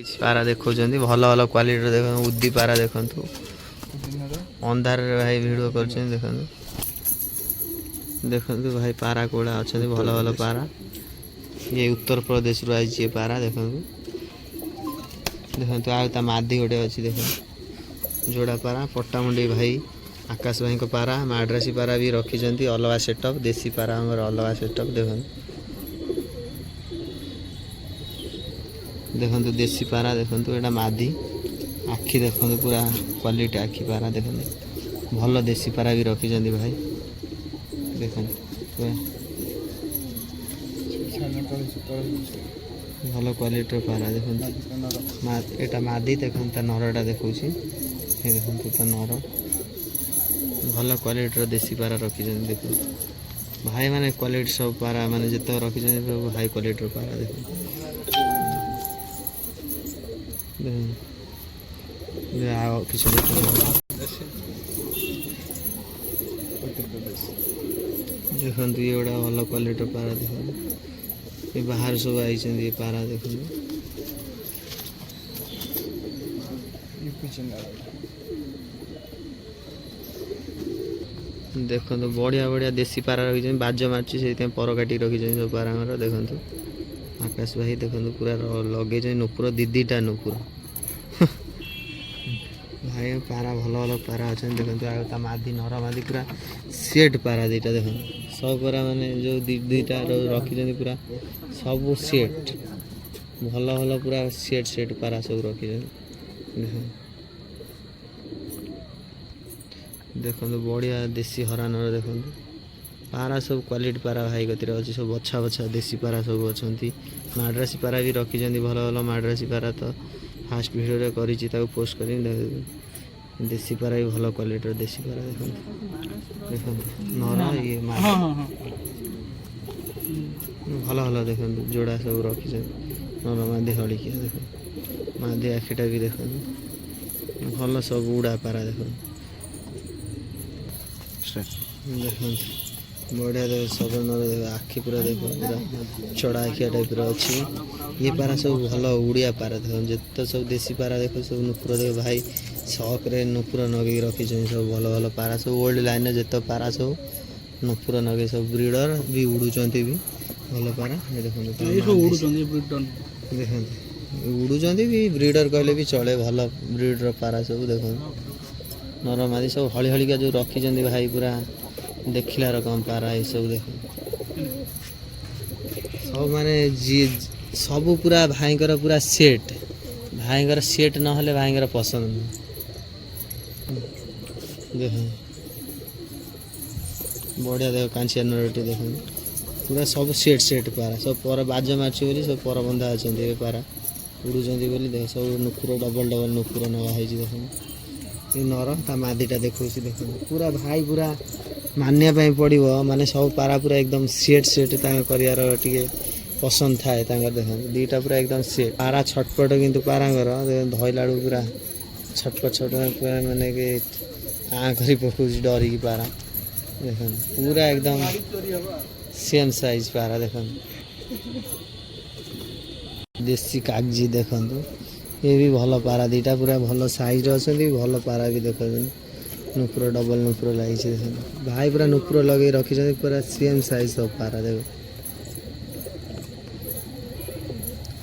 କିଛି ପାରା ଦେଖାଉଛନ୍ତି ଭଲ ଭଲ କ୍ୱାଲିଟିର ଦେଖନ୍ତୁ ଉଦି ପାରା ଦେଖନ୍ତୁ ଅନ୍ଧାରରେ ଭାଇ ଭିଡ଼ିଓ କରୁଛନ୍ତି ଦେଖନ୍ତୁ ଦେଖନ୍ତୁ ଭାଇ ପାରା କୋଉଡ଼ା ଅଛନ୍ତି ଭଲ ଭଲ ପାରା ଇଏ ଉତ୍ତରପ୍ରଦେଶରୁ ଆଇଛି ଏ ପାରା ଦେଖନ୍ତୁ ଦେଖନ୍ତୁ ଆଉ ତା ମାଦି ଗୋଟେ ଅଛି ଦେଖନ୍ତୁ ଯୋଡ଼ା ପାରା ପଟ୍ଟାମୁଣ୍ଡେଇ ଭାଇ ଆକାଶ ଭାଇଙ୍କ ପାରା ମାଡ୍ରାସି ପାରା ବି ରଖିଛନ୍ତି ଅଲଗା ସେଟଅପ୍ ଦେଶୀ ପାରା ଆମର ଅଲଗା ସେଟଅପ୍ ଦେଖନ୍ତୁ देखो देसी पारा देखो यहाँ मादी आखि देखो पूरा क्वालिटी आखि पारा देखो भल देसी पारा भी रखी भाई देखो भल क्वालिटी पारा देखो यहाँ मादी देखो नरटा देखा देखो नर भल क्वालिटी देसी पारा रखी देखो भाई माने क्वालिटी सब पारा माने जिते रखी हाई क्वालिटी पारा देखो देखो ये गोटा भल क्वालिटी पारा देखो ये बाहर सब आई पारा देखो देखो बढ़िया बढ़िया देसी पारा रखी बाज मार्च से पर काटी रखी सब पारा देखो आकाश भाई देखो पूरा लगे नुपुर दीदीटा नुपुर भाई पारा भल भल पारा अच्छा देखो आ मादी नर मादी पूरा सेट पारा दीटा देखो सब पारा माने जो दीटा रखी पूरा सब सेट भल भल पूरा सेट सेट पारा सब रखी देखो बढ़िया देसी हरानर देखो पारा सब क्वालिटी पारा भाई गतिर अच्छी सब बछा बछा देसी पारा सब अच्छा माड्रासी पारा भी रखी भल भल माड्रासी पारा तो फास्ट वीडियो कर पोस्ट कर देसी पारा भी भल क्वालिटी देसी पारा देखो देखो नर ये भल भल देखो जोड़ा सब रखी नर मादी हड़किया देखो मादी आखिटा भी देखो भल सब उड़ा पारा देखो देखो बढ़िया देखो सब आखि पूरा देखो पूरा चढ़ा आखिया टाइप अच्छी ये पारा सब भल उड़िया पारा देखो जिते सब देसी पारा देखो सब नुपुर देखो भाई शौक रे नुपुर नगे रखी सब भल भल पारा सब ओल्ड लाइन जिते पारा सब नुपुर नगे सब ब्रीडर भी उड़ुंट भी भल पारा देखो उड़ुंट भी ब्रीडर कहले भी चले भल ब्रीडर पारा सब देखो नरमादी सब हली हलिका जो रखी भाई पूरा देखला रकम पारा ये सब देखो सब माने सब पूरा भाईकर पूरा सेट भाईकर सेट न होले भाईकर पसंद देखो बढ़िया देखो कांचिया नरटी देखो पूरा सब सेट सेट पारा सब पर बाज मार्ची बोली सब पर बंधा अच्छा पारा उड़ुंट बोली देख सब नुपुर डबल डबल नुपुर नगा है देखो ये नर ता मादीटा देखो देखो पूरा भाई पूरा मानिया पड़ो माने सब पारा पूरा एकदम सेट सेट कर पसंद थाए देखो दीटा पूरा एकदम सेट पारा छटपट किंतु पारांगर धइला पूरा छटपट छटपट पूरा माने कि आँ करी पकड़ डरिकी पारा देखो पूरा एकदम सेम साइज पारा देखो देसी कागजी देखो ये भी भल पारा दीटा पूरा भल साइज अच्छा भल पारा भी देखो नुपुर डबल नुपुर लगी भाई पूरा नुपुर लगे रखी पूरा सेम साइज सब पारा देखो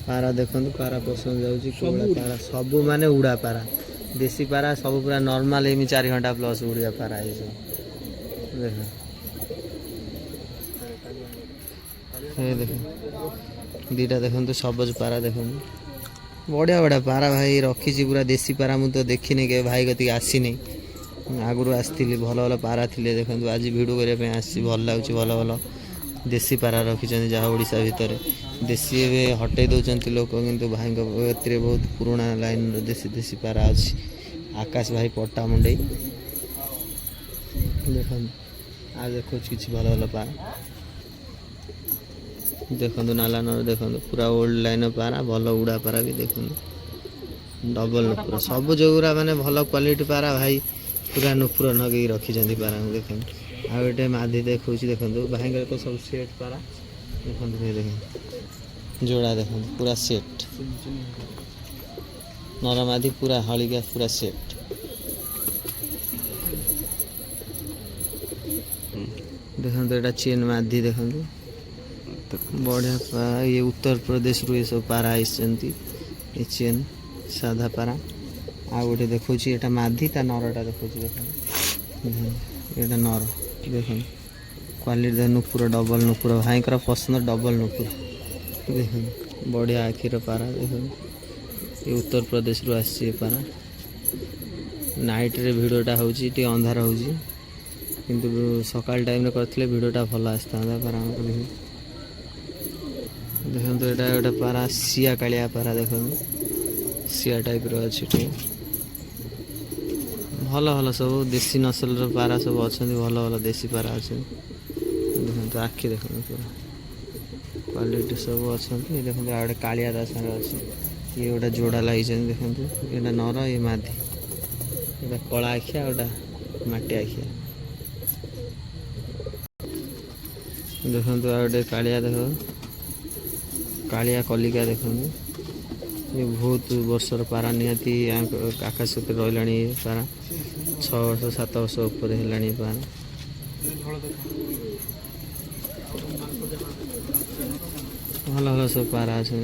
पारा देखो पारा पसंद जाऊँगी पारा सब माने उड़ा पारा देसी पारा सब पूरा नॉर्मल एम 4 घंटा प्लस उड़िया पारा ये सब देखो देखो दीटा देखो सबज पारा देखो बढ़िया बढ़िया पारा भाई रखी पूरा देसी पारा मुझे देखनी के भाई कति आसनी आगुरी आसती भल भल पारा थे देखो आज भिड करने आसी भल लगे भल भल देसी पारा रखी जहाँ ओडिशा भितर देसी हटे दौरान लोक किंतु भाई बहुत पुराना लाइन देसी देसी पारा अच्छी आकाश भाई पट्टामुंडई देख आ देखो किसी भल भल पारा देखो नाला नर देखो पूरा ओल्ड लाइन पारा भल उड़ा पारा भी देखो डबल नुपुर सब जो माने भल क्वालिटी पारा भाई पूरा नुपुर नगे रखी पारा देखो आगे मादी देखो देखो भाई तो सब सेट पारा देखो देखो जोड़ा देखो पूरा सेट नर मादी पूरा हलिका पूरा सेट देखो एटा चेन मादी देखो बढ़िया ये उत्तर प्रदेश रु ये सब पारा आइसचंती ये चेन साधा पारा आ गोटे देखो एटा मादी ता नरटा देखो एटा नर देखो क्वालिटी देख नुपुर डबल नुपुर भाई पसंद डबल नुपुर देखो बढ़िया आखिर पारा देखो ये उत्तर प्रदेश रु आसी पारा नाइट रे भिडियोटा होची टी अंधार होची किंतु सकाल टाइम रे करथिले भिडियोटा भल आस्ता पारा देखो तो एटा गोटे पारा सिया कालिया पारा देखो सिया टाइप रो अछि भल भल सब देसी नसल रो पारा सब अछंती भल भल देसी पारा अछि देखो तो आखि देखो पूरा क्वालिटी सब अछंती देखो आ गोटे कालिया दा संग अछि ये गोटे जोड़ा लागि छन देखो एटा नर ये मादी एटा कला आखिया ओटा माटी आखिया देखो तो आ गोटे कालिया देखो कालिया कलिका देखो ये बहुत वर्षर पारा निहाती आकाश रहा पारा 6 वर्ष 7 वर्ष ऊपर है पारा भल भल सब पारा अच्छा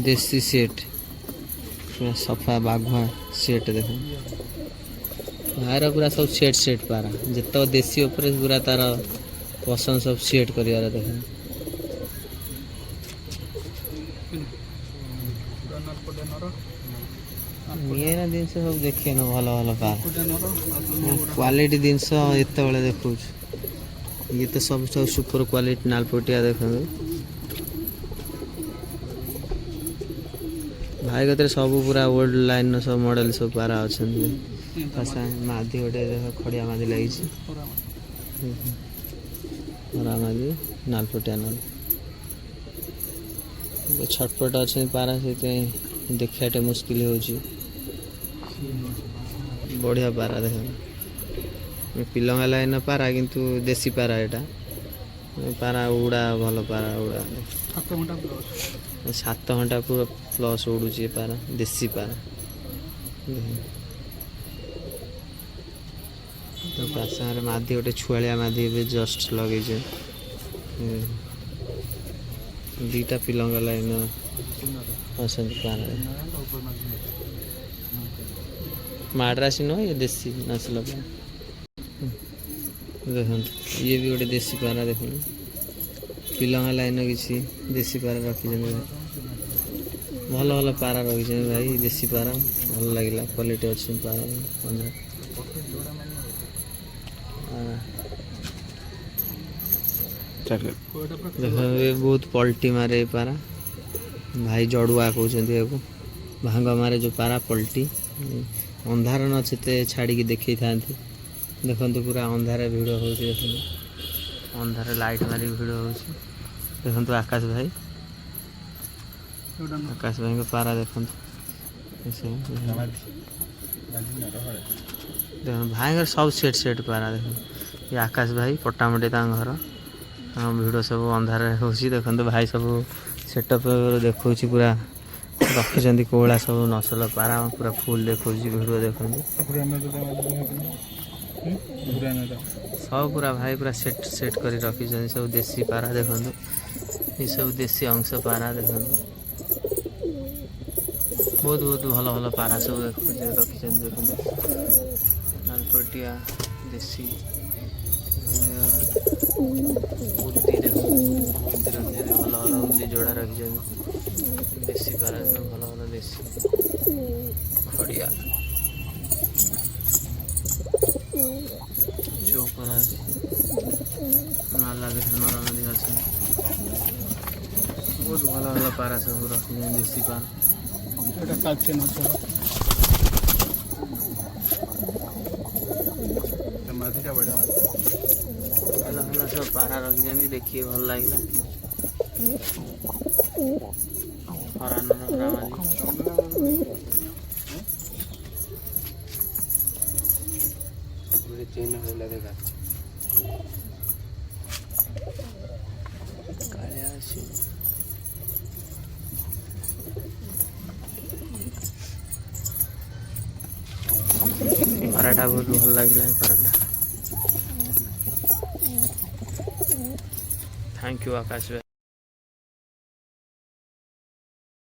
देसी सेट पूरा सफा बाघुआ सेट देखो बाहर पूरा सब सेट सेट पारा जित देसी ऊपर पूरा तार पसंद सब सेट कर देख मेरा जिन सब देखिए ना भल भल पार क्वालिटी जिनस एत देखो ये तो सब सब सुपर क्वालिटी नालपटिया देखो भाई कतरे सब पूरा ओल्ड लाइन सब मॉडल सब पारा अच्छा मादी गोटे देख खड़िया मादी लगी हरा मादी नालपटिया नाल छटपट अच्छे पारा से देखा मुस्किल हो बढ़िया पारा देख पिलंगा लाइन पारा किंतु देसी पारा यहाँ पारा उड़ा भल पारा उड़ा 7 घंटा पूरा प्लस उड़ूची पारा देसी पारा तो पासार मादी गोटे छुआलिया मादी जस्ट लगे दीटा पिलंगा लाइन अच्छा पारा माड्रासी नो ये देसी नस्ल देखो ये भी गोटे देसी पारा देख पिलंगा लाइन किसी देसी पारा रखी भल भल पारा रखी भाई देसी पारा भल लगे क्वालिटी अच्छी पारा देखो ये बहुत पल्टी मारे पारा भाई जड़ुआ कहते भांग मारे जो पारा पल्टी अंधार नचते छाड़ी देखी था देखो पूरा अंधार भिड़ हो देखो अंधार लाइट मारी भिड़ हो देखो आकाश भाई को पारा देखो देखो भाई सब सेट सेट पारा देखो ये आकाश भाई पटामटे घर भिड़ सब अंधार हो देखो भाई सब सेटअप देखो पूरा रखी कोला सब नसल पारा पूरा फुल देखो भिड़ देखो सब पूरा भाई पूरा सेट सेट कर रखी सब देसी पारा देखो ये सब देसी अंश पारा देखो बहुत बहुत भल भल पारा सब रखी देखो नालपटिया देसी उदी देखो भल भल उदी जोड़ा रखी देसी पारा भल भल देसी खड़िया चौपरा नाला देख नर नदी अच्छे बहुत भल भल पारा सब रखी देसी पारा भल सब पारा रखी देखिए भल लगे चेन देखा ପାରାଟା ବହୁତ ଭଲ ଲାଗିଲା ଏ ପାରାଟା। ଥ୍ୟାଙ୍କ ୟୁ ଆକାଶ ଭାଇ।